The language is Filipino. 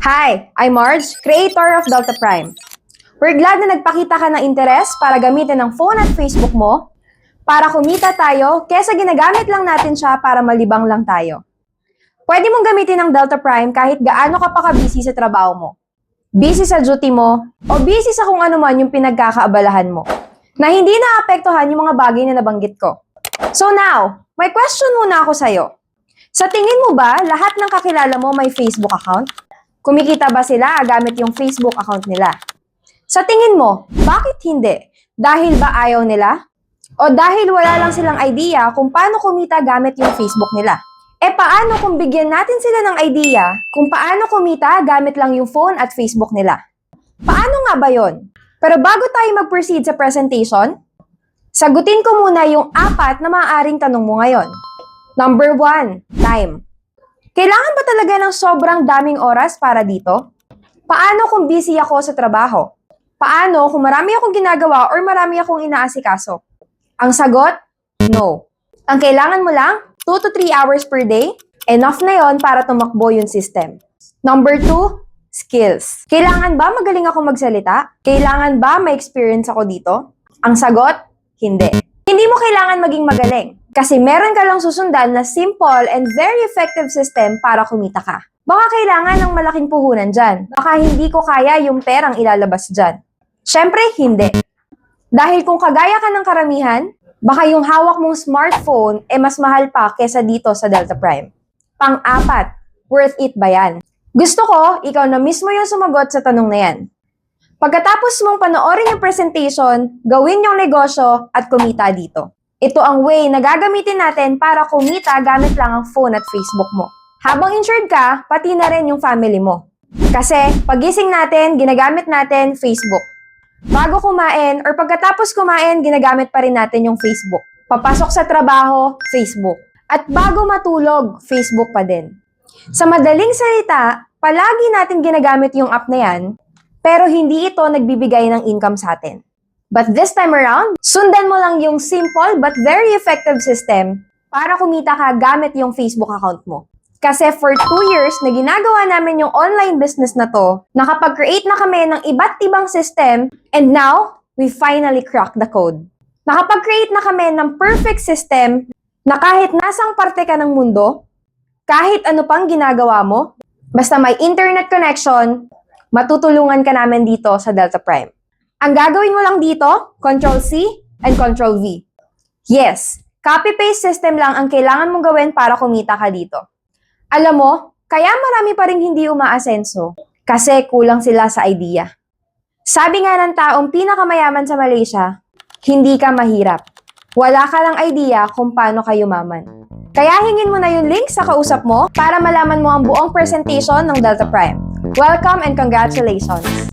Hi, I'm Marge, creator of Delta Prime. We're glad na nagpakita ka ng interes para gamitin ang phone at Facebook mo para kumita tayo kesa ginagamit lang natin siya para malibang lang tayo. Pwede mong gamitin ang Delta Prime kahit gaano ka pa ka-busy sa trabaho mo. Busy sa duty mo o busy sa kung ano man yung pinagkakaabalahan mo na hindi naapektuhan yung mga bagay na nabanggit ko. So now, may question muna ako sa'yo. Sa tingin mo ba lahat ng kakilala mo may Facebook account? Kumikita ba sila gamit yung Facebook account nila? Sa tingin mo, bakit hindi? Dahil ba ayaw nila? O dahil wala lang silang idea kung paano kumita gamit yung Facebook nila? Paano kung bigyan natin sila ng idea kung paano kumita gamit lang yung phone at Facebook nila? Paano nga ba yon? Pero bago tayo mag-proceed sa presentation, sagutin ko muna yung 4 na maaaring tanong mo ngayon. Number 1, time. Kailangan ba talaga ng sobrang daming oras para dito? Paano kung busy ako sa trabaho? Paano kung marami akong ginagawa or marami akong inaasikaso? Ang sagot, no. Ang kailangan mo lang, 2 to 3 hours per day, enough na yon para tumakbo yung system. Number 2, skills. Kailangan ba magaling ako magsalita? Kailangan ba may experience ako dito? Ang sagot, hindi. Hindi mo kailangan maging magaling. Kasi meron ka lang susundan na simple and very effective system para kumita ka. Baka kailangan ng malaking puhunan dyan. Baka hindi ko kaya yung perang ilalabas dyan. Syempre, hindi. Dahil kung kagaya ka ng karamihan, baka yung hawak mong smartphone mas mahal pa kesa dito sa Delta Prime. Pang-4, worth it ba yan? Gusto ko, ikaw na mismo yung sumagot sa tanong na yan. Pagkatapos mong panoorin yung presentation, gawin yung negosyo at kumita dito. Ito ang way na gagamitin natin para kumita gamit lang ang phone at Facebook mo. Habang insured ka, pati na rin yung family mo. Kasi pagising natin, ginagamit natin Facebook. Bago kumain or pagkatapos kumain, ginagamit pa rin natin yung Facebook. Papasok sa trabaho, Facebook. At bago matulog, Facebook pa din. Sa madaling salita, palagi natin ginagamit yung app na yan, pero hindi ito nagbibigay ng income sa atin. But this time around, sundan mo lang yung simple but very effective system para kumita ka gamit yung Facebook account mo. Kasi for 2 years na ginagawa namin yung online business na to, nakapag-create na kami ng iba't ibang system and now, we finally cracked the code. Nakapag-create na kami ng perfect system na kahit nasang parte ka ng mundo, kahit ano pang ginagawa mo, basta may internet connection, matutulungan ka namin dito sa Delta Prime. Ang gagawin mo lang dito, Ctrl-C and Ctrl-V. Yes, copy-paste system lang ang kailangan mong gawin para kumita ka dito. Alam mo, kaya marami pa rin hindi umaasenso kasi kulang sila sa idea. Sabi nga ng taong pinakamayaman sa Malaysia, hindi ka mahirap. Wala ka lang idea kung paano ka yumaman. Kaya hingin mo na yung link sa kausap mo para malaman mo ang buong presentation ng Delta Prime. Welcome and congratulations!